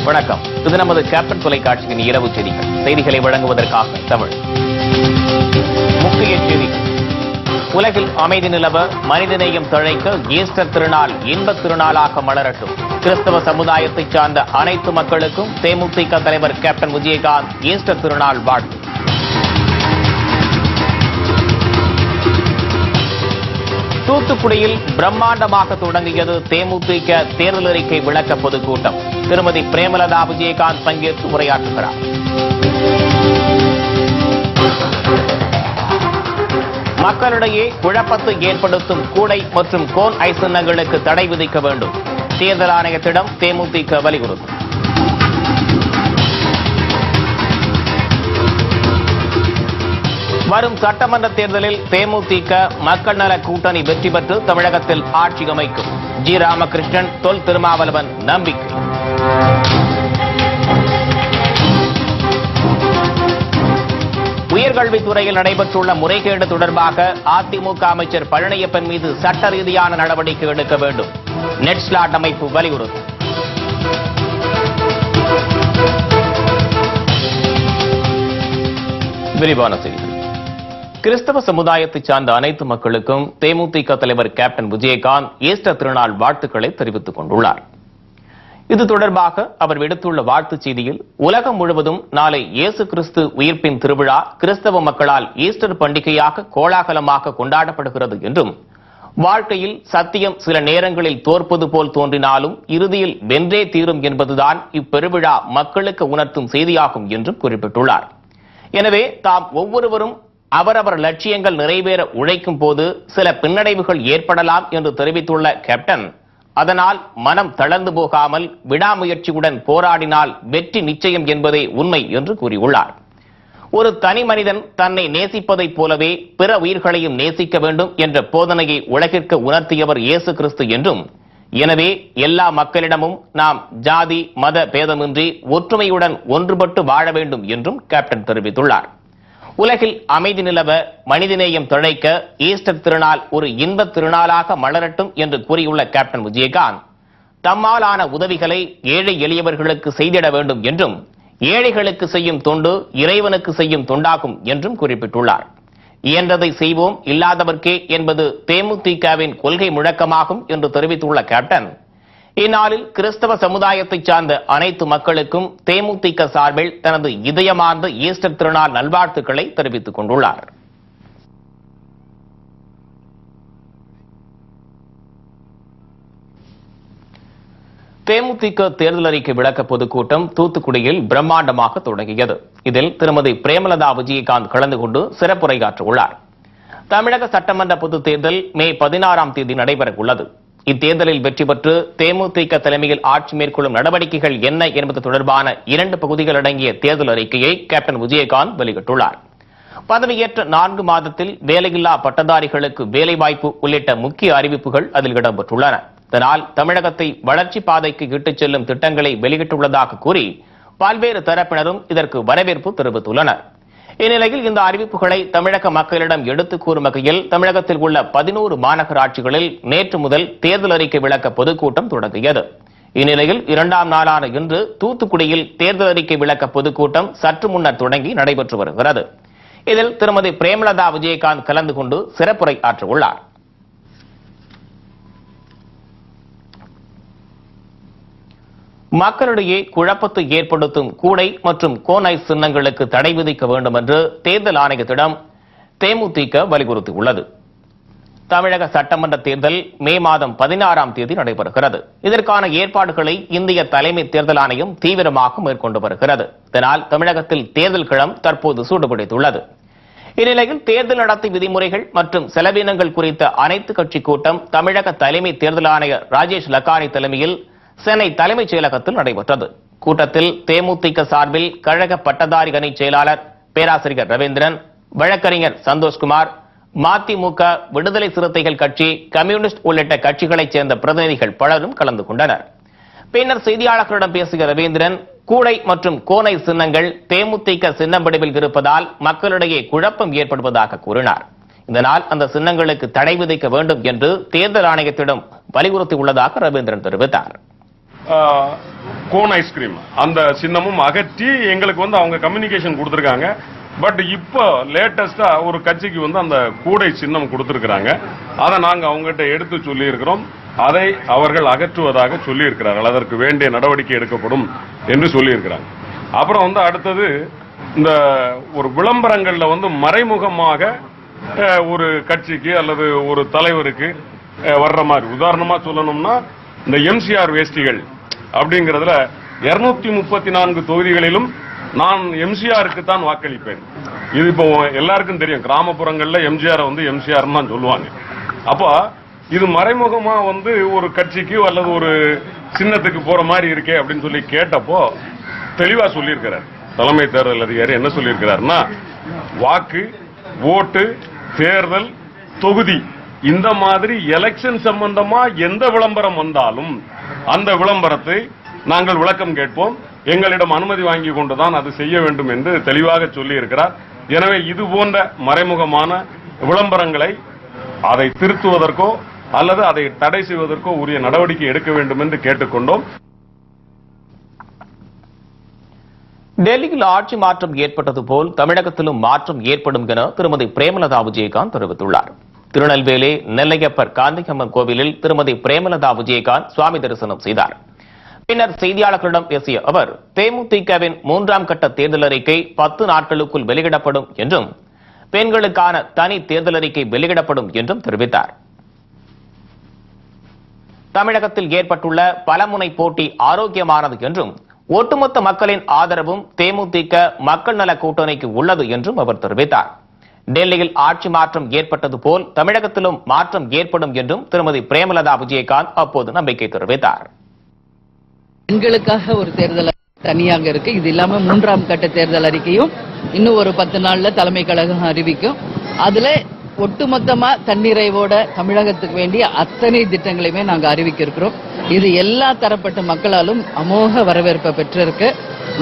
வணக்கம். இது நமது கேப்டன் தொலைக்காட்சியின் இரவு செய்திகள். செய்திகளை வழங்குவதற்காக தமிழ். முக்கிய செய்திகள். உலகில் அமைதி நிலவ, மனிதநேயம் தழைக்க ஈஸ்டர் திருநாள் இன்பத் திருநாளாக மலரட்டும். கிறிஸ்தவ சமுதாயத்தைச் சார்ந்த அனைத்து மக்களுக்கும் தேமுதிக தலைவர் கேப்டன் விஜயகாந்த் ஈஸ்டர் திருநாள் வாழ்த்து. தூத்துக்குடியில் பிரம்மாண்டமாக தொடங்கியது தேமுதிக தேர்தல் அறிக்கை விளக்க பொதுக்கூட்டம். திருமதி பிரேமலதா விஜயகாந்த் பங்கேற்று உரையாற்றுகிறார். மக்களிடையே குழப்பத்தை ஏற்படுத்தும் கூடை மற்றும் கோன் ஐ சின்னங்களுக்கு தடை விதிக்க வேண்டும். தேர்தல் ஆணையத்திடம் தேமுதிக வலியுறுத்தும். வரும் சட்டமன்ற தேர்தலில் தேமுதிக மக்கள் நல கூட்டணி வெற்றி பெற்று தமிழகத்தில் ஆட்சி அமைக்கும். ஜி. ராமகிருஷ்ணன், தொல் திருமாவளவன் நம்பிக்கை. உயர்கல்வித்துறையில் நடைபெற்றுள்ள முறைகேடு தொடர்பாக அதிமுக அமைச்சர் பழனியப்பன் மீது சட்ட ரீதியான நடவடிக்கை எடுக்க வேண்டும். நெட்ஸ்லாட் அமைப்பு வலியுறுத்தும். விரிவான செய்திகள். கிறிஸ்தவ சமுதாயத்தைச் சார்ந்த அனைத்து மக்களுக்கும் தேமுதிக தலைவர் கேப்டன் விஜயகாந்த் ஈஸ்டர் திருநாள் வாழ்த்துக்களை தெரிவித்துக் கொண்டுள்ளார். இது தொடர்பாக அவர் விடுத்துள்ள வாழ்த்துச் செய்தியில், உலகம் முழுவதும் நாளை இயேசு கிறிஸ்து உயிர்ப்பின் திருவிழா கிறிஸ்தவ மக்களால் ஈஸ்டர் பண்டிகையாக கோலாகலமாக கொண்டாடப்படுகிறது என்றும், வாழ்க்கையில் சத்தியம் சில நேரங்களில் தோற்பது போல் தோன்றினாலும் இறுதியில் வென்றே தீரும் என்பதுதான் இப்பெருவிழா மக்களுக்கு உணர்த்தும் செய்தியாகும் என்றும் குறிப்பிட்டுள்ளார். எனவே தாம் ஒவ்வொருவரும் அவரவர் லட்சியங்கள் நிறைவேற உழைக்கும் போது சில பின்னடைவுகள் ஏற்படலாம் என்று தெரிவித்துள்ள கேப்டன், அதனால் மனம் தளர்ந்து போகாமல் விடாமுயற்சியுடன் போராடினால் வெற்றி நிச்சயம் என்பதே உண்மை என்று கூறியுள்ளார். ஒரு தனி மனிதன் தன்னை நேசிப்பதைப் போலவே பிற உயிர்களையும் நேசிக்க வேண்டும் என்ற போதனையை உலகிற்கு உணர்த்தியவர் இயேசு கிறிஸ்து என்றும், எனவே எல்லா மக்களிடமும் நாம் ஜாதி மத பேதமின்றி ஒற்றுமையுடன் ஒன்றுபட்டு வாழ வேண்டும் என்றும் கேப்டன் தெரிவித்துள்ளார். உலகில் அமைதி நிலவ, மனிதநேயம் தழைக்க ஈஸ்டர் திருநாள் ஒரு இன்பத் திருநாளாக மலரட்டும் என்று கூறியுள்ள கேப்டன் விஜயகாந்த், தம்மாலான உதவிகளை ஏழை எளியவர்களுக்கு செய்திட வேண்டும் என்றும், ஏழைகளுக்கு செய்யும் தொண்டு இறைவனுக்கு செய்யும் தொண்டாகும் என்றும் குறிப்பிட்டுள்ளார். இயன்றதை செய்வோம், இல்லாதவர்க்கே என்பது தேமுதிகவின் கொள்கை முழக்கமாகும் என்று தெரிவித்துள்ள கேப்டன், இந்நாளில் கிறிஸ்தவ சமுதாயத்தைச் சார்ந்த அனைத்து மக்களுக்கும் தேமுதிக சார்பில் தனது இதயமார்ந்த ஈஸ்டர் திருநாள் நல்வாழ்த்துக்களை தெரிவித்துக் கொண்டுள்ளார். தேமுதிக தேர்தல் அறிக்கை விளக்க பொதுக்கூட்டம் தூத்துக்குடியில் பிரம்மாண்டமாக தொடங்கியது. இதில் திருமதி பிரேமலதா விஜயகாந்த் கலந்து கொண்டு சிறப்புரையாற்ற உள்ளார். தமிழக சட்டமன்ற பொதுத் தேர்தல் மே 16ஆம் தேதி நடைபெற உள்ளது. இத்தேர்தலில் வெற்றி பெற்று தேமுதிக தலைமையில் ஆட்சி மேற்கொள்ளும் நடவடிக்கைகள் என்ன என்பது தொடர்பான 2 பகுதிகள் அடங்கிய தேர்தல் அறிக்கையை கேப்டன் விஜயகாந்த் வெளியிட்டுள்ளார். பதவியேற்ற 4 மாதத்தில் வேலையில்லா பட்டதாரிகளுக்கு வேலைவாய்ப்பு உள்ளிட்ட முக்கிய அறிவிப்புகள் அதில் இடம்பெற்றுள்ளன. இதனால் தமிழகத்தை வளர்ச்சி பாதைக்கு இட்டுச் செல்லும் திட்டங்களை வெளியிட்டுள்ளதாக கூறி பல்வேறு தரப்பினரும் இதற்கு வரவேற்பு தெரிவித்துள்ளனர். இந்நிலையில் இந்த அறிவிப்புகளை தமிழக மக்களிடம் எடுத்துக் கூறும் வகையில் தமிழகத்தில் உள்ள 11 மாநகராட்சிகளில் நேற்று முதல் தேர்தல் அறிக்கை விளக்க பொதுக்கூட்டம் தொடங்கியது. இந்நிலையில் 2ஆம் நாளான இன்று தூத்துக்குடியில் தேர்தல் அறிக்கை விளக்க பொதுக்கூட்டம் சற்று முன்னர் தொடங்கி நடைபெற்று வருகிறது. இதில் திருமதி பிரேமலதா விஜயகாந்த் கலந்து கொண்டு சிறப்புரை ஆற்ற உள்ளார். மக்களிடையே குழப்பத்தை ஏற்படுத்தும் கூடை மற்றும் கோன் ஐ சின்னங்களுக்கு தடை விதிக்க வேண்டும் என்று தேர்தல் ஆணையத்திடம் தேமுதிக வலியுறுத்தியுள்ளது. தமிழக சட்டமன்ற தேர்தல் மே மாதம் 16ஆம் தேதி நடைபெறுகிறது. இதற்கான ஏற்பாடுகளை இந்திய தலைமை தேர்தல் ஆணையம் தீவிரமாக மேற்கொண்டு வருகிறது. இதனால் தமிழகத்தில் தேர்தல் களம் தற்போது சூடுபிடித்துள்ளது. இந்நிலையில் தேர்தல் நடத்தை விதிமுறைகள் மற்றும் செலவினங்கள் குறித்த அனைத்து கட்சி கூட்டம் தமிழக தலைமை தேர்தல் ஆணையர் ராஜேஷ் லக்கானி தலைமையில் சென்னை தலைமைச் செயலகத்தில் நடைபெற்றது. கூட்டத்தில் தேமுதிக சார்பில் கழக பட்டதாரி அணி செயலாளர் பேராசிரியர் ரவீந்திரன், வழக்கறிஞர் சந்தோஷ்குமார், மதிமுக, விடுதலை சிறுத்தைகள் கட்சி, கம்யூனிஸ்ட் உள்ளிட்ட கட்சிகளைச் சேர்ந்த பிரதிநிதிகள் பலரும் கலந்து கொண்டனர். பின்னர் செய்தியாளர்களிடம் பேசிய ரவீந்திரன், கூடை மற்றும் கோனை சின்னங்கள் தேமுதிக சின்னம் வடிவில் இருப்பதால் மக்களிடையே குழப்பம் ஏற்படுவதாக கூறினார். இதனால் அந்த சின்னங்களுக்கு தடை விதிக்க வேண்டும் என்று தேர்தல் ஆணையத்திடம் வலியுறுத்தியுள்ளதாக ரவீந்திரன் தெரிவித்தார். கோன் ஐஸ்கிரீம் அந்த சின்னமும் அகற்றி எங்களுக்கு அவங்க கம்யூனிகேஷன் கொடுத்திருக்காங்க. பட் இப்போ லேட்டஸ்டா ஒரு கட்சிக்கு அந்த கூடை சின்னம் கொடுத்திருக்கிறாங்க. அதை நாங்க அவங்ககிட்ட எடுத்து சொல்லி இருக்கிறோம். அதை அவர்கள் அகற்றுவதாக சொல்லி இருக்கிறார்கள். அதற்கு வேண்டிய நடவடிக்கை எடுக்கப்படும் என்று சொல்லி இருக்கிறாங்க. அப்புறம் அடுத்தது இந்த ஒரு விளம்பரங்கள்ல மறைமுகமாக ஒரு கட்சிக்கு அல்லது ஒரு தலைவருக்கு வர்ற மாதிரி, உதாரணமா சொல்லணும்னா இந்த எம்சிஆர் வேஷ்டிகள் அப்படிங்கறதுல 234 தொகுதிகளிலும் நான் எம்சிஆருக்கு தான் வாக்களிப்பேன். இது இப்போ எல்லாருக்கும் தெரியும். கிராமப்புறங்கள்ல எம்ஜிஆர் எம்சிஆர் தான் சொல்லுவாங்க. அப்போ இது மறைமுகமா ஒரு கட்சிக்கு அல்லது ஒரு சின்னத்துக்கு போற மாதிரி இருக்கே அப்படின்னு சொல்லி கேட்டப்போ தெளிவா சொல்லியிருக்கிறார் தலைமை தேர்தல் அதிகாரி. என்ன சொல்லியிருக்கிறாருன்னா, வாக்கு, ஓட்டு, தேர்தல், தொகுதி இந்த மாதிரி எலெக்ஷன் சம்பந்தமா எந்த விளம்பரம் வந்தாலும் அந்த விளம்பரத்தை நாங்கள் விளக்கம் கேட்போம். எங்களிடம் அனுமதி வாங்கி கொண்டுதான் அது செய்ய வேண்டும் என்று தெளிவாக சொல்லி இருக்கிறார். எனவே இது போன்ற மறைமுகமான விளம்பரங்களை அதை திருத்துவதற்கோ அல்லது அதை தடை செய்வதற்கோ உரிய நடவடிக்கை எடுக்க வேண்டும் என்று கேட்டுக்கொண்டோம். டெல்லியில் ஆட்சி மாற்றம் ஏற்பட்டது போல் தமிழகத்திலும் மாற்றம் ஏற்படும் என திருமதி பிரேமலதா விஜயகாந்த் தெரிவித்துள்ளார். திருநெல்வேலி நெல்லையப்பர் காந்தியம்மன் கோவிலில் திருமதி பிரேமலதா விஜயகாந்த் சுவாமி தரிசனம் செய்தார். பின்னர் செய்தியாளர்களிடம் பேசிய அவர், தேமுதிகவின் 3ஆம் கட்ட தேர்தல் அறிக்கை 10 நாட்களுக்குள் வெளியிடப்படும் என்றும் பெண்களுக்கான தனி தேர்தல் அறிக்கை வெளியிடப்படும் என்றும் தெரிவித்தார். தமிழகத்தில் ஏற்பட்டுள்ள பலமுனை போட்டி ஆரோக்கியமானது என்றும் ஒட்டுமொத்த மக்களின் ஆதரவும் தேமுதிக மக்கள் நல கூட்டணிக்கு உள்ளது என்றும் அவர் தெரிவித்தார். டெல்லியில் ஆட்சி மாற்றம் ஏற்பட்டது போல் தமிழகத்திலும் மாற்றம் ஏற்படும் என்றும் திருமதி பிரேமலதா விஜயகாந்த் அப்போது நம்பிக்கை தெரிவித்தார். பெண்களுக்காக ஒரு தேர்தல் தனியாக இருக்கு. இது இல்லாம 3ஆம் கட்ட தேர்தல் அறிக்கையும் இன்னும் ஒரு 10 நாள்ல தலைமை கழகம் அறிவிக்கும். அதுல ஒட்டுமொத்தமா தன்னிறைவோட தமிழகத்துக்கு வேண்டிய அத்தனை திட்டங்களையுமே நாங்க அறிவிக்க இருக்கிறோம். இது எல்லா தரப்பட்ட மக்களாலும் அமோக வரவேற்பை பெற்றிருக்கு.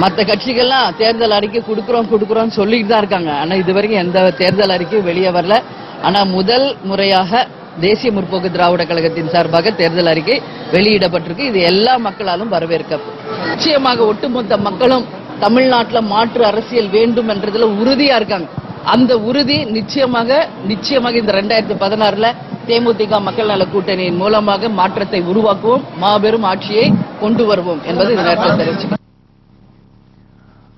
மற்ற கட்சிகள்லாம் தேர்தல் அறிக்கை கொடுக்கிறோம் சொல்லிட்டு தான் இருக்காங்க. ஆனா இதுவரைக்கும் எந்த தேர்தல் அறிக்கையும் வெளியே வரல. ஆனா முதல் முறையாக தேசிய முற்போக்கு திராவிட கழகத்தின் சார்பாக தேர்தல் அறிக்கை வெளியிடப்பட்டிருக்கு. இது எல்லா மக்களாலும் வரவேற்கப்படும். நிச்சயமாக ஒட்டுமொத்த மக்களும் தமிழ்நாட்டில் மாற்று அரசியல் வேண்டும் என்றதுல உறுதியா இருக்காங்க. அந்த உறுதி நிச்சயமாக இந்த 2016 தேமுதிக மக்கள் நல கூட்டணியின் மூலமாக மாற்றத்தை உருவாக்குவோம், மாபெரும் ஆட்சியை கொண்டு வருவோம் என்பது இந்த நேரத்தில் தெரிவிச்சுக்கிறேன்.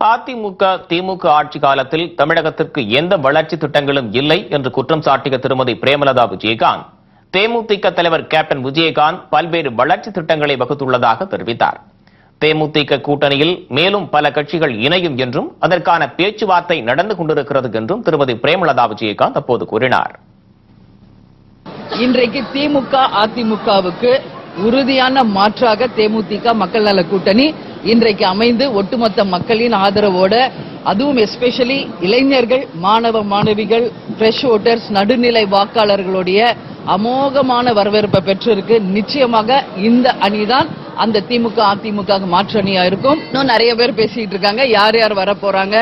அதிமுக திமுக ஆட்சி காலத்தில் தமிழகத்திற்கு எந்த வளர்ச்சி திட்டங்களும் இல்லை என்று குற்றம் சாட்டிய திருமதி பிரேமலதா விஜயகாந்த், தேமுதிக தலைவர் கேப்டன் விஜயகாந்த் பல்வேறு வளர்ச்சி திட்டங்களை வகுத்துள்ளதாக தெரிவித்தார். தேமுதிக கூட்டணியில் மேலும் பல கட்சிகள் இணையும் என்றும் அதற்கான பேச்சுவார்த்தை நடந்து கொண்டிருக்கிறது என்றும் திருமதி பிரேமலதா விஜயகாந்த் அப்போது கூறினார். இன்றைக்கு திமுக அதிமுகவுக்கு உறுதியான மாற்றாக தேமுதிக மக்கள் நல கூட்டணி இன்றைக்கு அமைந்து ஒட்டுமொத்த மக்களின் ஆதரவோட, அதுவும் எஸ்பெஷலி இளைஞர்கள், மாணவ மாணவிகள், ஃப்ரெஷ் ஓட்டர்ஸ், நடுநிலை வாக்காளர்களுடைய அமோகமான வரவேற்பை பெற்றிருக்கு. நிச்சயமாக இந்த அணிதான் அந்த திமுக அதிமுக மாற்று அணியா இருக்கும். இன்னும் நிறைய பேர் பேசிட்டு இருக்காங்க. யார் யார் வர போறாங்க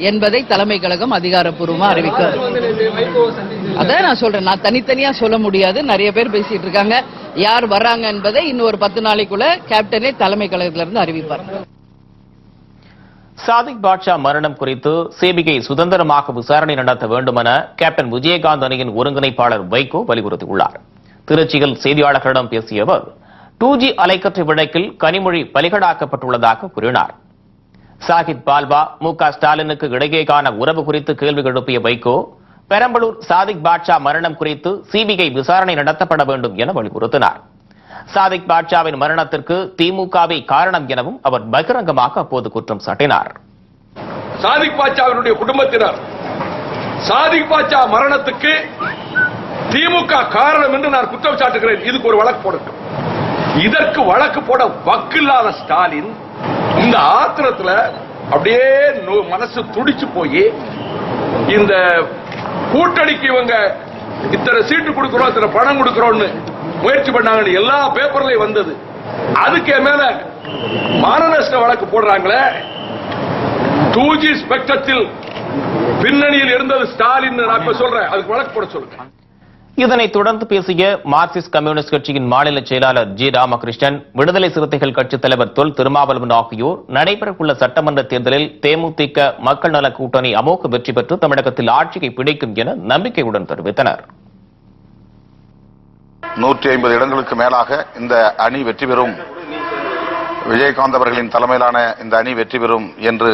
என்பதை தலைமை கழகம் அதிகாரப்பூர்வமா அறிவிக்கும். அதான் நான் சொல்றேன், நான் தனித்தனியா சொல்ல முடியாது. நிறைய பேர் பேசிட்டு இருக்காங்க. யார் வர்றாங்க என்பதை இன்னும் ஒரு 10 நாளைக்குள்ள கேப்டனே தலைமை கழகத்திலிருந்து அறிவிப்பார். சாதிக் பாட்ஷா மரணம் குறித்து சிபிஐ சுதந்திரமாக விசாரணை நடத்த வேண்டும் என கேப்டன் விஜயகாந்த் அணியின் ஒருங்கிணைப்பாளர் வைகோ வலியுறுத்தியுள்ளார். திருச்சியில் செய்தியாளர்களிடம் பேசிய அவர், 2G அலைக்கற்றை வழக்கில் கனிமொழி பலிகடாக்கப்பட்டுள்ளதாக கூறினார். சாகித் பால்வா, மு.க. ஸ்டாலினுக்கு இடையேயான உறவு குறித்து கேள்வி எழுப்பிய வைகோ, பெரம்பலூர் சாதிக் பாட்ஷா மரணம் குறித்து சிபிஐ விசாரணை நடத்தப்பட வேண்டும் என வலியுறுத்தினார். சாதிக் பாட்ஷாவின் மரணத்திற்கு திமுகவே காரணம் எனவும் அவர் பகிரங்கமாக அப்போது குற்றம் சாட்டினார். சாதிக் பாட்ஷாவினுடைய குடும்பத்தினர் சாதிக் பாட்ஷா மரணத்துக்கு திமுக காரணம் என்று நான் குற்றம் சாட்டுகிறேன். இதுக்கு ஒரு வழக்கு போடட்டும். இதற்கு வழக்கு போட வக்கில்லாத ஸ்டாலின் இந்த ஆத்திரத்துல அப்படியே மனசு துடிச்சு போய் இந்த கூட்டணிக்கு இவங்க இத்தனை சீட்டு கொடுக்கிறோம், இத்தனை பணம் கொடுக்கிறோம்னு முயற்சி பண்ணாங்க. எல்லா பேப்பர்லயும் வந்தது. அதுக்கு மேல மானநஷ்ட வழக்கு போடுறாங்களே. 2G ஸ்பெக்ட்ரத்தில் பின்னணியில் இருந்தது ஸ்டாலின். நான் இப்ப சொல்றேன், அதுக்கு வழக்கு போட சொல்லுங்க. இதனைத் தொடர்ந்து பேசிய மார்க்சிஸ்ட் கம்யூனிஸ்ட் கட்சியின் மாநில செயலாளர் ஜி ராமகிருஷ்ணன், விடுதலை சிறுத்தைகள் கட்சித் தலைவர் தொல் திருமாவளவன் ஆகியோர் நடைபெறவுள்ள சட்டமன்ற தேர்தலில் தேமுதிக மக்கள் நல கூட்டணி அமோக வெற்றி பெற்று தமிழகத்தில் ஆட்சியை பிடிக்கும் என நம்பிக்கையுடன் தெரிவித்தனர். 150 இடங்களுக்கு மேலாக இந்த அணி வெற்றி பெறும், விஜயகாந்த் அவர்களின் தலைமையிலான இந்த அணி வெற்றி பெறும் என்று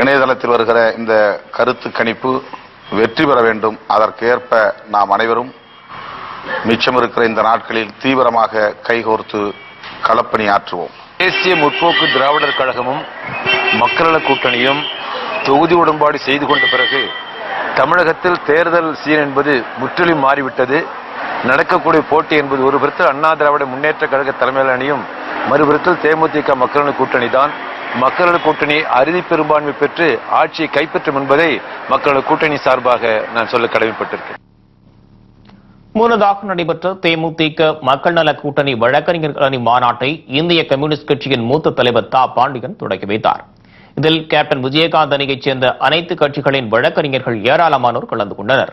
இணையதளத்தில் வருகிற இந்த கருத்து கணிப்பு வெற்றி பெற வேண்டும். அதற்கேற்ப நாம் அனைவரும் மிச்சம் இருக்கிற இந்த நாட்களில் தீவிரமாக கைகோர்த்து களப்பணி ஆற்றுவோம். தேசிய முற்போக்கு திராவிடர் கழகமும் மக்கள் நல கூட்டணியும் தொகுதி உடன்பாடு செய்து கொண்ட பிறகு தமிழகத்தில் தேர்தல் சீன் என்பது முற்றிலும் மாறிவிட்டது. நடக்கக்கூடிய போட்டி என்பது ஒரு புறத்தில் அண்ணா திராவிட முன்னேற்ற கழக தலைமையிலான அணியும், மறுபுறத்தில் தேமுதிக மக்கள் நல கூட்டணி தான். மக்கள் நல கூட்டணி அறுதி பெரும்பான்மை பெற்று ஆட்சியை கைப்பற்றும் என்பதை மக்கள் நல கூட்டணி சார்பாக நான் சொல்ல கடமைப்பட்டிருக்கேன். முன்னதாக நடைபெற்ற தேமுதிக மக்கள் நல கூட்டணி வழக்கறிஞர்கள் அணி மாநாட்டை இந்திய கம்யூனிஸ்ட் கட்சியின் மூத்த தலைவர் தா பாண்டியன் தொடங்கி வைத்தார். இதில் கேப்டன் விஜயகாந்த் அணியைச் சேர்ந்த அனைத்து கட்சிகளின் வழக்கறிஞர்கள் ஏராளமானோர் கலந்து கொண்டனர்.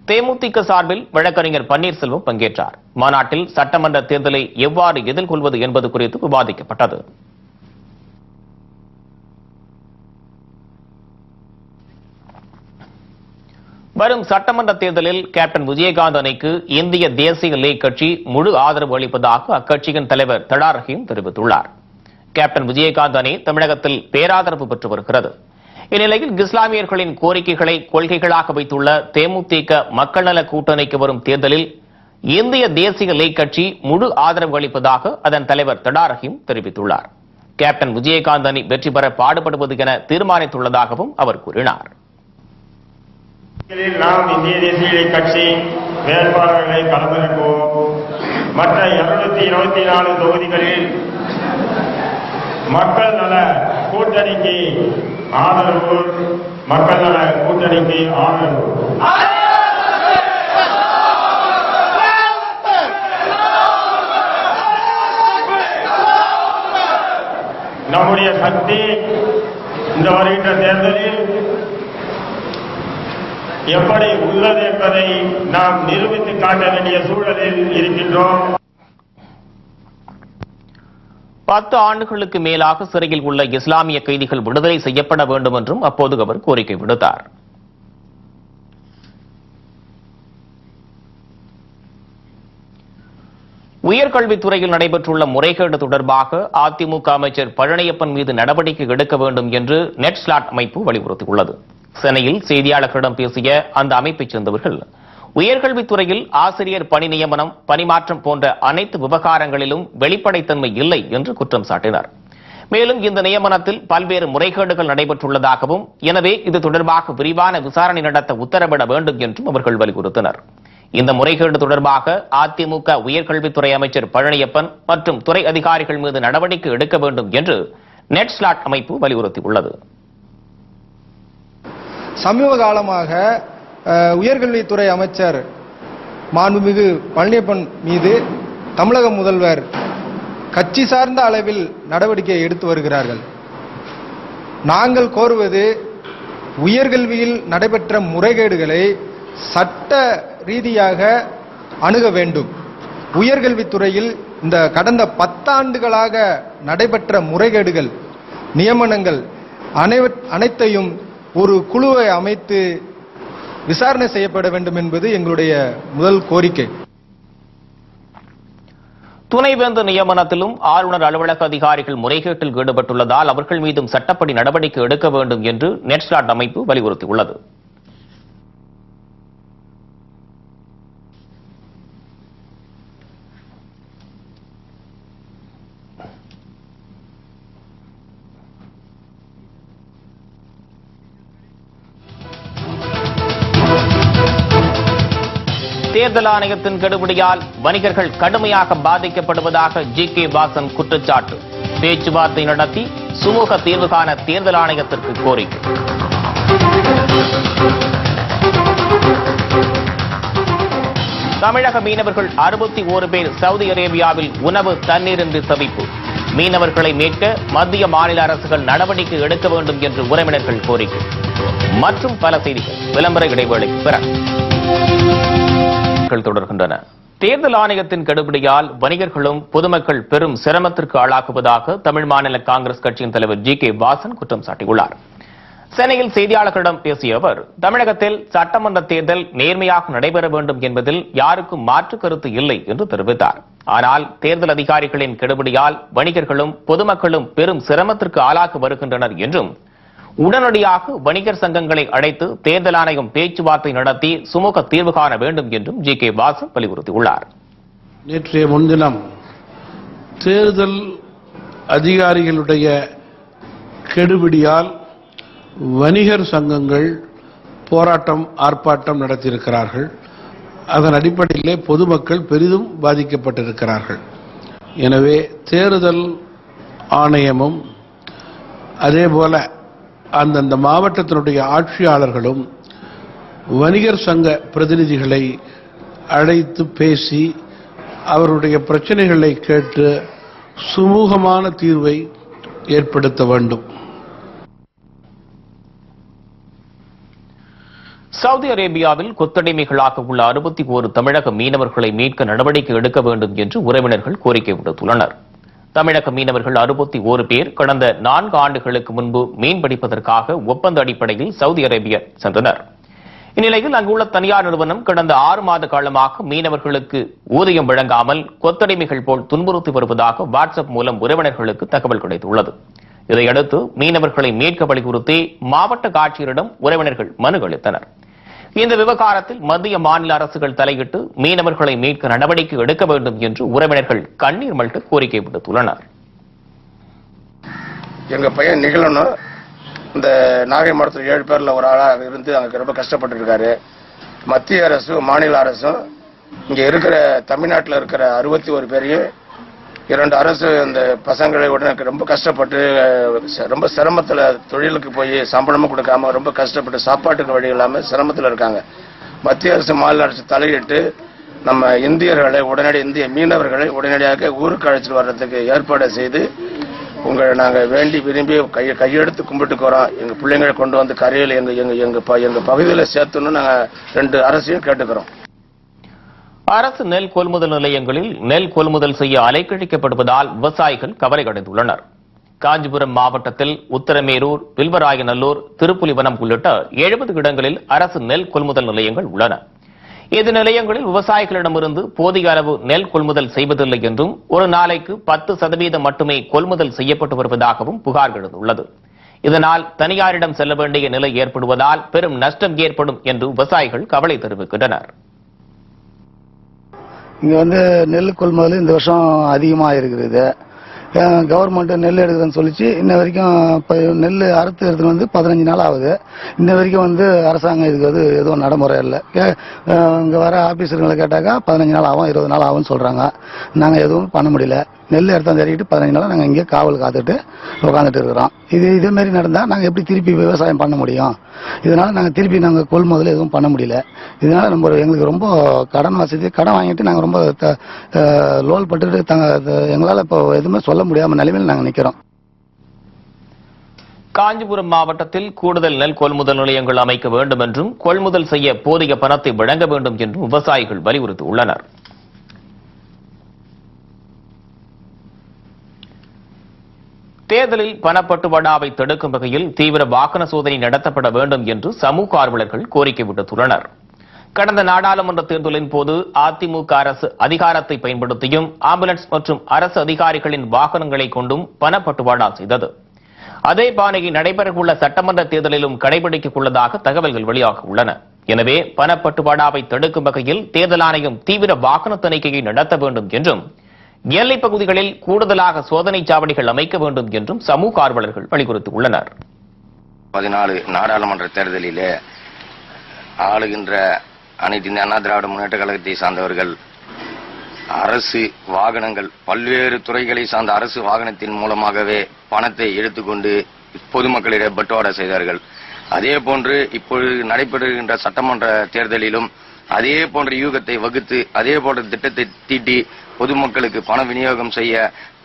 தேமுதிக சார்பில் வழக்கறிஞர் பன்னீர்செல்வம் பங்கேற்றார். மாநாட்டில் சட்டமன்ற தேர்தலை எவ்வாறு எதிர்கொள்வது என்பது குறித்து விவாதிக்கப்பட்டது. வரும் சட்டமன்ற தேர்தலில் கேப்டன் விஜயகாந்த் அணிக்கு இந்திய தேசிய லீக் கட்சி முழு ஆதரவு அளிப்பதாக அக்கட்சியின் தலைவர் தடா ரஹீம் தெரிவித்துள்ளார். கேப்டன் விஜயகாந்த் அணி தமிழகத்தில் பேராதரவு பெற்று வருகிறது. இந்நிலையில் இஸ்லாமியர்களின் கோரிக்கைகளை கொள்கைகளாக வைத்துள்ள தேமுதிக மக்கள் நல கூட்டணிக்கு வரும் தேர்தலில் இந்திய தேசிய லீக் கட்சி முழு ஆதரவு அளிப்பதாக அதன் தலைவர் தடா ரஹீம் தெரிவித்துள்ளார். கேப்டன் விஜயகாந்த் அணி வெற்றி பெற பாடுபடுவது என தீர்மானித்துள்ளதாகவும் அவர் கூறினார். நாம் இந்திய தேசிய லீக் கட்சி வேட்பாளர்களை களமிறக்குவோம். மற்ற 224 தொகுதிகளில் மக்கள் நல கூட்டணிக்கு ஆதரவு, மக்கள் நல கூட்டணிக்கு ஆதரவு. நம்முடைய சக்தி இந்த வருகின்ற தேர்தலில் எப்படி உள்ளது என்பதை நாம் நிரூபித்து காட்ட வேண்டிய சூழலில் இருக்கின்றோம். 10 ஆண்டுகளுக்கு மேலாக சிறையில் உள்ள இஸ்லாமிய கைதிகள் விடுதலை செய்யப்பட வேண்டும் என்றும் அப்போது அவர் கோரிக்கை விடுத்தார். உயர்கல்வித்துறையில் நடைபெற்றுள்ள முறைகேடு தொடர்பாக அதிமுக அமைச்சர் பழனியப்பன் மீது நடவடிக்கை எடுக்க வேண்டும் என்று நெட்ஸ்லாட் அமைப்பு வலியுறுத்தியுள்ளது. சென்னையில் செய்தியாளர்களிடம் பேசிய அந்த அமைப்பைச் சேர்ந்தவர்கள், உயர்கல்வித்துறையில் ஆசிரியர் பணி நியமனம், பணிமாற்றம் போன்ற அனைத்து விவகாரங்களிலும் வெளிப்படைத்தன்மை இல்லை என்று குற்றம் சாட்டினர். மேலும் இந்த நியமனத்தில் பல்வேறு முறைகேடுகள் நடைபெற்றுள்ளதாகவும், எனவே இது தொடர்பாக விரிவான விசாரணை நடத்த உத்தரவிட வேண்டும் என்றும் அவர்கள் வலியுறுத்தினர். இந்த முறைகேடு தொடர்பாக அதிமுக உயர்கல்வித்துறை அமைச்சர் பழனியப்பன் மற்றும் துறை அதிகாரிகள் மீது நடவடிக்கை எடுக்க வேண்டும் என்று நெட்ஸ்லாட் அமைப்பு வலியுறுத்தியுள்ளது. சமீப காலமாக உயர்கல்வித்துறை அமைச்சர் மாண்புமிகு பழனியப்பன் மீது தமிழக முதல்வர் கட்சி சார்ந்த அளவில் நடவடிக்கை எடுத்து வருகிறார்கள். நாங்கள் கோருவது, உயர்கல்வியில் நடைபெற்ற முறைகேடுகளை சட்ட ரீதியாக அணுக வேண்டும். உயர்கல்வித்துறையில் இந்த கடந்த 10 ஆண்டுகளாக நடைபெற்ற முறைகேடுகள், நியமனங்கள் அனைத்தையும் ஒரு குழுவை அமைத்து விசாரணை செய்யப்பட வேண்டும் என்பது எங்களுடைய முதல் கோரிக்கை. துணைவேந்தர் நியமனத்திலும் ஆளுநர் அலுவலக அதிகாரிகள் முறைகேட்டில் ஈடுபட்டுள்ளதால் அவர்கள் மீதும் சட்டப்படி நடவடிக்கை எடுக்க வேண்டும் என்று நெட்ஸ்லாட் அமைப்பு வலியுறுத்தியுள்ளது. தேர்தல் ஆணையத்தின் கெடுபிடியால் வணிகர்கள் கடுமையாக பாதிக்கப்படுவதாக ஜி.கே. வாசன் குற்றச்சாட்டு. பேச்சுவார்த்தை நடத்தி சுமூக தீர்வு காண தேர்தல் ஆணையத்திற்கு கோரிக்கை. தமிழக மீனவர்கள் 61 பேர் சவுதி அரேபியாவில் உணவு தண்ணீரின்றி தவிப்பு. மீனவர்களை மீட்க மத்திய மாநில அரசுகள் நடவடிக்கை எடுக்க வேண்டும் என்று உறவினர்கள் கோரிக்கை. மற்றும் பல செய்திகள் விளம்பர இடைவேளைக்கு பிறகு. செய்திகள் தொடர்கின்றன. தேர்தல் ஆணையத்தின் கெடுபிடியால் வணிகர்களும் பொதுமக்கள் பெரும் சிரமத்திற்கு ஆளாக்குவதாக தமிழ் மாநில காங்கிரஸ் கட்சியின் தலைவர் ஜி.கே. வாசன் குற்றம் சாட்டியுள்ளார். சென்னையில் செய்தியாளர்களிடம் பேசிய அவர், தமிழகத்தில் சட்டமன்ற தேர்தல் நேர்மையாக நடைபெற வேண்டும் என்பதில் யாருக்கும் மாற்று கருத்து இல்லை என்று தெரிவித்தார். ஆனால் தேர்தல் அதிகாரிகளின் கெடுபிடியால் வணிகர்களும் பொதுமக்களும் பெரும் சிரமத்திற்கு ஆளாக்கி வருகின்றனர் என்றும், உடனடியாக வணிகர் சங்கங்களை அழைத்து தேர்தல் ஆணையம் பேச்சுவார்த்தை நடத்தி சுமூக தீர்வு காண வேண்டும் என்றும் ஜி.கே. வாசன் வலியுறுத்தியுள்ளார். நேற்றைய முன்தினம் தேர்தல் அதிகாரிகளுடைய கெடுபிடியால் வணிகர் சங்கங்கள் போராட்டம் ஆர்ப்பாட்டம் நடத்தியிருக்கிறார்கள். அதன் அடிப்படையிலே பொதுமக்கள் பெரிதும் பாதிக்கப்பட்டிருக்கிறார்கள். எனவே தேர்தல் ஆணையமும் அதேபோல அந்தந்த மாவட்டத்தினுடைய ஆட்சியாளர்களும் வணிகர் சங்க பிரதிநிதிகளை அழைத்து பேசி அவருடைய பிரச்சனைகளை கேட்டு சுமூகமான தீர்வை ஏற்படுத்த வேண்டும். சவுதி அரேபியாவில் கொத்தடிமைகளாக உள்ள 61 தமிழக மீனவர்களை மீட்க நடவடிக்கை எடுக்க வேண்டும் என்று உறவினர்கள் கோரிக்கை விடுத்துள்ளனர். தமிழக மீனவர்கள் 61 பேர் கடந்த 4 ஆண்டுகளுக்கு முன்பு மீன்பிடிப்பதற்காக ஒப்பந்த அடிப்படையில் சவுதி அரேபியா சென்றனர். இந்நிலையில் அங்குள்ள தனியார் நிறுவனம் கடந்த 6 மாத காலமாக மீனவர்களுக்கு ஊதியம் வழங்காமல் கொத்தடிமைகள் போல் துன்புறுத்தி வருவதாக வாட்ஸ்அப் மூலம் உறவினர்களுக்கு தகவல் கிடைத்துள்ளது. இதையடுத்து மீனவர்களை மீட்க வலியுறுத்தி மாவட்ட ஆட்சியரிடம் உறவினர்கள் மனு அளித்தனர். இந்த விவகாரத்தில் மத்திய மாநில அரசுகள் தலையிட்டு மீனவர்களை மீட்க நடவடிக்கை எடுக்க வேண்டும் என்று உறவினர்கள் கண்ணீர் மல்க கோரிக்கை விடுத்துள்ளனர். எங்க பையன் நிகழணும் இந்த நாகை மாவட்டத்தில் 7 பேர்ல ஒரு ஆளாக இருந்து அங்க ரொம்ப கஷ்டப்பட்டு இருக்காரு. மத்திய அரசும் மாநில அரசும் இங்க இருக்கிற தமிழ்நாட்டில் இருக்கிற 61 பேரையும் 2 அரசு இந்த பசங்களை உடனே ரொம்ப கஷ்டப்பட்டு ரொம்ப சிரமத்தில் தொழிலுக்கு போய் சம்பளமும் கொடுக்காம ரொம்ப கஷ்டப்பட்டு சாப்பாட்டுக்கு வழி இல்லாமல் சிரமத்தில் இருக்காங்க. மத்திய அரசு மாநில அரசு தலையிட்டு நம்ம இந்தியர்களை இந்திய மீனவர்களை உடனடியாக ஊருக்கு அழைச்சிட்டு வர்றதுக்கு ஏற்பாடு செய்து உங்களை நாங்கள் வேண்டி விரும்பி கையெடுத்து கும்பிட்டுக்கிறோம். எங்க பிள்ளைங்களை கொண்டு வந்து கரையில் எங்க பகுதியில் சேர்த்துன்னு நாங்கள் 2 அரசையும் கேட்டுக்கிறோம். அரசு நெல் கொள்முதல் நிலையங்களில் நெல் கொள்முதல் செய்ய அலைக்கழிக்கப்படுவதால் விவசாயிகள் கவலை அடைந்துள்ளனர். காஞ்சிபுரம் மாவட்டத்தில் உத்தரமேரூர், வில்வராயநல்லூர், திருப்புலிவனம் உள்ளிட்ட 70 இடங்களில் அரசு நெல் கொள்முதல் நிலையங்கள் உள்ளன. இந்த நிலையங்களில் விவசாயிகளிடமிருந்து போதிய அளவு நெல் கொள்முதல் செய்வதில்லை என்றும், ஒரு நாளைக்கு 10% மட்டுமே கொள்முதல் செய்யப்பட்டு வருவதாகவும் புகார் எழுந்துள்ளது. இதனால் தனியாரிடம் செல்ல வேண்டிய நிலை ஏற்படுவதால் பெரும் நஷ்டம் ஏற்படும் என்று விவசாயிகள் கவலை தெரிவிக்கின்றனர். இங்க நெல் கொள்முதல் இந்த வருஷம் அதிகமாக இருக்கிறது. கவர்மெண்ட் நெல் எடுக்குதுன்னு சொல்லிச்சு இன்ன வரைக்கும் நெல் அறுத்து எடுத்துன்னு 15 நாள் ஆகுது. இன்ன வரைக்கும் அரசாங்கம் இதுக்கு எதுவும் நடைமுறை இல்லை. இங்க வர ஆபீசர்களை கேட்டாக்கா 15 நாள் ஆகும், 20 நாள் ஆகும்னு சொல்றாங்க. நாங்கள் எதுவும் பண்ண முடியல. நெல் எடுத்தாந்து இறக்கிட்டு 15 நாள் நாங்கள் இங்கே காவல் காத்துட்டு உட்காந்துட்டு இருக்கிறோம். இதே மாதிரி நடந்தால் நாங்கள் எப்படி திருப்பி விவசாயம் பண்ண முடியும்? இதனால நாங்கள் திருப்பி கொள்முதல் எதுவும் பண்ண முடியல. இதனால எங்களுக்கு ரொம்ப கடன் வாங்கிட்டு நாங்கள் ரொம்ப லோல் பட்டுட்டு எங்களால் இப்போ எதுவுமே சொல்ல முடியாம நிலைமையில் நாங்கள் நிற்கிறோம். காஞ்சிபுரம் மாவட்டத்தில் கூடுதல் நெல் கொள்முதல் நிலையங்கள் அமைக்க வேண்டும் என்றும், கொள்முதல் செய்ய போதிய பணத்தை வழங்க வேண்டும் என்றும் விவசாயிகள் வலியுறுத்தியுள்ளனர். தேர்தலில் பணப்பட்டுவாடாவை தடுக்கும் வகையில் தீவிர வாகன சோதனை நடத்தப்பட வேண்டும் என்று சமூக ஆர்வலர்கள் கோரிக்கை விடுத்துள்ளனர். கடந்த நாடாளுமன்ற தேர்தலின் போது அதிமுக அரசு அதிகாரத்தை பயன்படுத்தியும் ஆம்புலன்ஸ் மற்றும் அரசு அதிகாரிகளின் வாகனங்களை கொண்டும் பணப்பட்டுவாடா செய்தது. அதே பாணியை நடைபெறவுள்ள சட்டமன்ற தேர்தலிலும் கடைபிடிக்க உள்ளதாக தகவல்கள் வெளியாக உள்ளன. எனவே பணப்பட்டுவாடாவை தடுக்கும் வகையில் தேர்தல் ஆணையம் தீவிர வாகன தணிக்கையை நடத்த வேண்டும் என்றும், எல்லைப் பகுதிகளில் கூடுதலாக சோதனை சாவடிகள் அமைக்க வேண்டும் என்றும் சமூக ஆர்வலர்கள் வலியுறுத்தியுள்ளனர். 14 நாடாளுமன்ற தேர்தலிலே ஆளுகின்ற அனைத்து இந்திய அண்ணா திராவிட முன்னேற்ற கழகத்தை சார்ந்தவர்கள் அரசு வாகனங்கள் பல்வேறு துறைகளை சார்ந்த அரசு வாகனத்தின் மூலமாகவே பணத்தை எடுத்துக்கொண்டு பொதுமக்களிடம் பட்டுவாடா செய்தார்கள். அதே போன்று இப்பொழுது நடைபெறுகின்ற சட்டமன்ற தேர்தலிலும் அதே போன்ற யூகத்தை வகுத்து அதே போன்ற திட்டத்தை தீட்டி பொதுமக்களுக்கு பண விநியோகம் செய்ய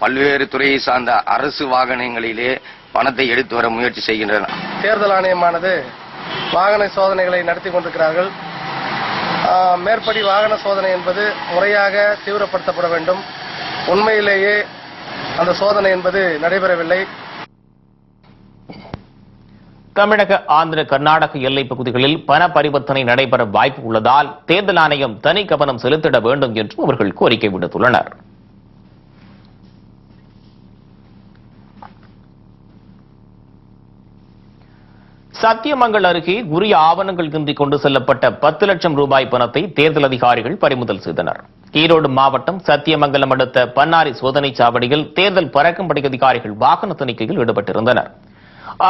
பல்வேறு துறையை சார்ந்த அரசு வாகனங்களிலே பணத்தை எடுத்து வர முயற்சி செய்கின்றனர். தேர்தல் ஆணையமானது வாகன சோதனைகளை நடத்தி கொண்டிருக்கிறார்கள். மேற்படி வாகன சோதனை என்பது முறையாக தீவிரப்படுத்தப்பட வேண்டும். உண்மையிலேயே அந்த சோதனை என்பது நடைபெறவில்லை. தமிழக, ஆந்திர, கர்நாடக எல்லைப் பகுதிகளில் பண பரிவர்த்தனை நடைபெற வாய்ப்பு உள்ளதால் தேர்தல் ஆணையம் தனி கவனம் செலுத்திட வேண்டும் என்றும் அவர்கள் கோரிக்கை விடுத்துள்ளனர். சத்தியமங்கல் அருகே உரிய ஆவணங்கள் இன்றி கொண்டு செல்லப்பட்ட 10 லட்சம் ரூபாய் பணத்தை தேர்தல் அதிகாரிகள் பறிமுதல் செய்தனர். ஈரோடு மாவட்டம் சத்தியமங்கலம் அடுத்த பன்னாரி சோதனைச் சாவடியில் தேர்தல் பறக்கும்படை அதிகாரிகள் வாகன தணிக்கையில் ஈடுபட்டிருந்தனர்.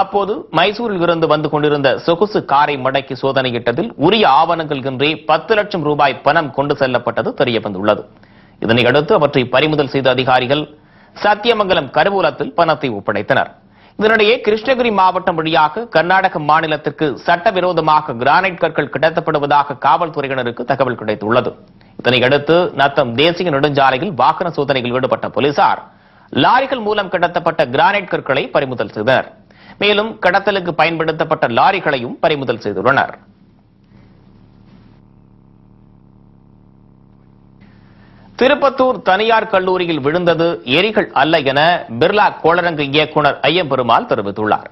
அப்போது மைசூரில் இருந்து வந்து கொண்டிருந்த சொகுசு காரை மடக்கி சோதனையிட்டதில் உரிய ஆவணங்கள் இன்றி 10 லட்சம் ரூபாய் பணம் கொண்டு செல்லப்பட்டது தெரியவந்துள்ளது. இதனையடுத்து அவற்றை பறிமுதல் செய்த அதிகாரிகள் சத்தியமங்கலம் கருவூலத்தில் பணத்தை ஒப்படைத்தனர். இதனிடையே கிருஷ்ணகிரி மாவட்டம் வழியாக கர்நாடக மாநிலத்திற்கு சட்டவிரோதமாக கிரானைட் கற்கள் கடத்தப்படுவதாக காவல்துறையினருக்கு தகவல் கிடைத்துள்ளது. இதனையடுத்து நத்தம் தேசிய நெடுஞ்சாலையில் வாகன சோதனையில் ஈடுபட்ட போலீசார் லாரிகள் மூலம் கடத்தப்பட்ட கிரானைட் கற்களை பறிமுதல் செய்தனர். மேலும் கடத்தலுக்கு பயன்படுத்தப்பட்ட லாரிகளையும் பறிமுதல் செய்துள்ளனர். திருப்பத்தூர் தனியார் கல்லூரியில் விழுந்தது எரிகள் அல்ல என பிர்லா கோளரங்கு இயக்குநர் ஐயம்பெருமாள் தெரிவித்துள்ளார்.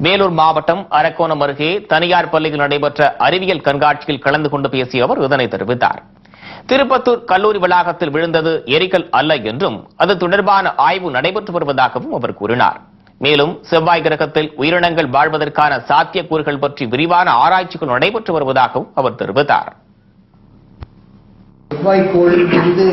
வேலூர் மாவட்டம் அரக்கோணம் அருகே தனியார் பள்ளியில் நடைபெற்ற அறிவியல் கண்காட்சியில் கலந்து கொண்டு பேசிய அவர் இதனை தெரிவித்தார். திருப்பத்தூர் கல்லூரி வளாகத்தில் விழுந்தது எரிகள் அல்ல என்றும் அது தொடர்பான ஆய்வு நடைபெற்று வருவதாகவும் அவர் கூறினார். மேலும் செவ்வாய் கிரகத்தில் உயிரினங்கள் வாழ்வதற்கான சாத்தியக்கூறுகள் பற்றி விரிவான ஆராய்ச்சிகள் நடைபெற்று வருவதாகவும் அவர் தெரிவித்தார். செவ்வாய்க்கோள் வந்து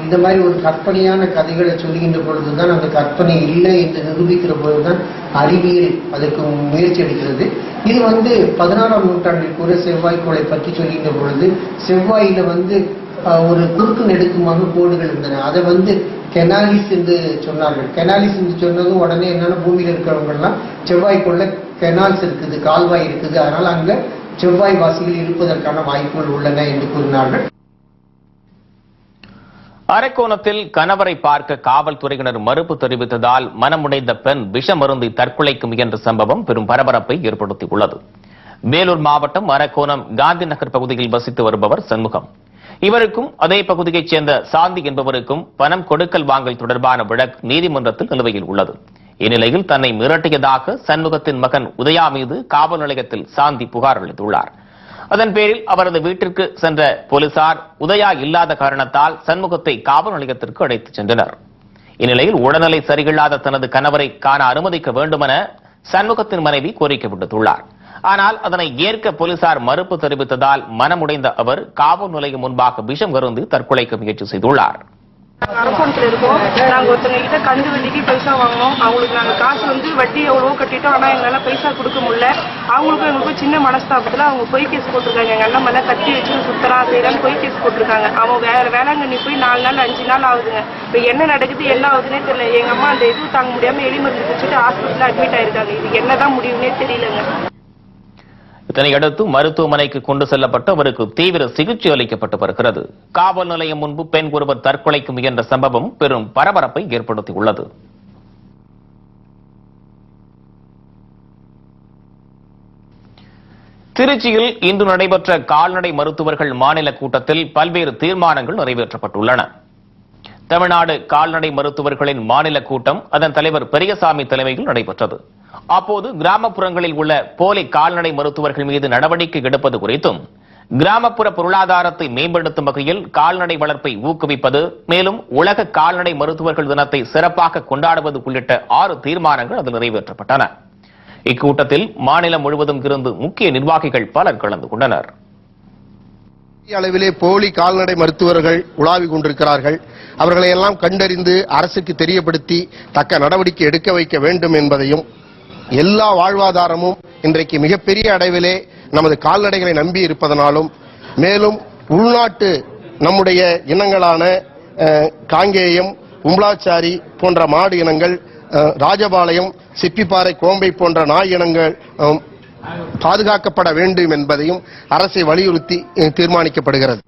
இந்த மாதிரி ஒரு கற்பனையான கதைகளை சொல்லுகின்ற பொழுதுதான் அந்த கற்பனை இல்லை என்று நிரூபிக்கிற பொழுதுதான் அறிவியல் அதற்கு முயற்சி எடுக்கிறது. இது வந்து 16ஆம் நூற்றாண்டில் கூட செவ்வாய்க்கோளை பற்றி சொல்லுகின்ற பொழுது செவ்வாயில வந்து ஒரு குறுக்கு நெடுக்குமாக கோடுகள் இருந்தன. அதை வந்து கெனாலிஸ் என்று சொன்னார்கள். கெனாலிஸ் என்று சொன்னதும் உடனே என்னன்னா பூமியில் இருக்கிறவங்க எல்லாம் செவ்வாய்க்குள்ள கெனால்ஸ் இருக்குது, கால்வாய் இருக்குது, அதனால அங்க செவ்வாய் வாசிகள் இருப்பதற்கான வாய்ப்புகள் உள்ளன என்று கூறினார்கள். அரக்கோணத்தில் கணவரை பார்க்க காவல்துறையினர் மறுப்பு தெரிவித்ததால் மனமுடைந்த பெண் விஷ மருந்தை தற்கொலைக்கு முயன்ற சம்பவம் பெரும் பரபரப்பை ஏற்படுத்தியுள்ளது. வேலூர் மாவட்டம் அரக்கோணம் காந்தி நகர் பகுதியில் வசித்து வருபவர் சண்முகம். இவருக்கும் அதே பகுதியைச் சேர்ந்த சாந்தி என்பவருக்கும் பணம் கொடுக்கல் வாங்கல் தொடர்பான வழக்கு நீதிமன்றத்தில் நிலுவையில் உள்ளது. இந்நிலையில் தன்னை மிரட்டியதாக சண்முகத்தின் மகன் உதயா மீது காவல் நிலையத்தில் சாந்தி புகார் அளித்துள்ளார். அதன் பேரில் அவரது வீட்டிற்கு சென்ற போலீசார் உதயா இல்லாத காரணத்தால் சண்முகத்தை காவல் நிலையத்திற்கு அழைத்துச் சென்றனர். இந்நிலையில் உடல்நிலை சரியில்லாத தனது கணவரை காண அனுமதிக்க வேண்டுமென சண்முகத்தின் மனைவி கோரிக்கை விடுத்துள்ளார். ஆனால் அதனை ஏற்க போலீசார் மறுப்பு தெரிவித்ததால் மனமுடைந்த அவர் காவல் நிலையம் முன்பாக விஷம் கருந்தி தற்கொலைக்கு முயற்சி செய்துள்ளார். அரக்கோணத்துல இருக்கோம். நாங்க ஒருத்தங்க கிட்ட கந்து வட்டிக்கு பைசா வாங்கினோம். அவங்களுக்கு நாங்க காசு வந்து வட்டி எவ்வளவோ கட்டிட்டோம். ஆனா எங்களால பைசா கொடுக்க முடியல. அவங்களுக்கும் எங்களுக்கும் சின்ன மனஸ்தாபத்துல அவங்க பொய் கேஸ் போட்டிருக்காங்க. எங்க அண்ணன் மேல கத்தி வச்சு சுத்தரா செய்யறான்னு பொய் கேஸ் போட்டிருக்காங்க. அவங்க வேளாங்கண்ணி போய் 4 நாள் 5 நாள் ஆகுதுங்க. இப்ப என்ன நடக்குது என்ன ஆகுதுன்னே தெரியல. எங்க அம்மா அந்த இது தாங்க முடியாம எலிமருந்து குடிச்சிட்டு ஹாஸ்பிட்டல்ல அட்மிட் ஆயிருக்காங்க. இது என்னதான் முடிவுன்னே தெரியலங்க. இதனையடுத்து மருத்துவமனைக்கு கொண்டு செல்லப்பட்டு அவருக்கு தீவிர சிகிச்சை அளிக்கப்பட்டு வருகிறது. காவல் நிலையம் முன்பு பெண் ஒருவர் தற்கொலைக்கு முயன்ற சம்பவம் பெரும் பரபரப்பை ஏற்படுத்தியுள்ளது. திருச்சியில் இன்று நடைபெற்ற கால்நடை மருத்துவர்கள் மாநில கூட்டத்தில் பல்வேறு தீர்மானங்கள் நிறைவேற்றப்பட்டுள்ளன. தமிழ்நாடு கால்நடை மருத்துவர்களின் மாநில கூட்டம் அதன் தலைவர் பெரியசாமி தலைமையில் நடைபெற்றது. அப்போது கிராமப்புறங்களில் உள்ள போலி கால்நடை மருத்துவர்கள் மீது நடவடிக்கை எடுப்பது குறித்தும், கிராமப்புற பொருளாதாரத்தை மேம்படுத்தும் வகையில் கால்நடை வளர்ப்பை ஊக்குவிப்பது, மேலும் உலக கால்நடை மருத்துவர்கள் தினத்தை சிறப்பாக கொண்டாடுவது உள்ளிட்ட 6 தீர்மானங்கள் அதில் நிறைவேற்றப்பட்டன. இக்கூட்டத்தில் மாநிலம் முழுவதும் இருந்து முக்கிய நிர்வாகிகள் பலர் கலந்து கொண்டனர். அளவிலே போலி கால்நடை மருத்துவர்கள் உலாவிக் கொண்டிருக்கிறார்கள். அவர்களை எல்லாம் கண்டறிந்து அரசுக்கு தெரியப்படுத்தி தக்க நடவடிக்கை எடுக்க வைக்க வேண்டும் என்பதையும், எல்லா வாழ்வாதாரமும் இன்றைக்கு மிகப்பெரிய அளவிலே நமது கால்நடைகளை நம்பி இருப்பதனாலும், மேலும் உள்நாட்டு நம்முடைய இனங்களான காங்கேயம், உம்லாச்சாரி போன்ற மாடு இனங்கள், ராஜபாளையம், சிப்பிப்பாறை, கோம்பை போன்ற நாய் இனங்கள் பாதுகாக்கப்பட வேண்டும் என்பதையும் அரசை வலியுறுத்தி தீர்மானிக்கப்படுகிறது.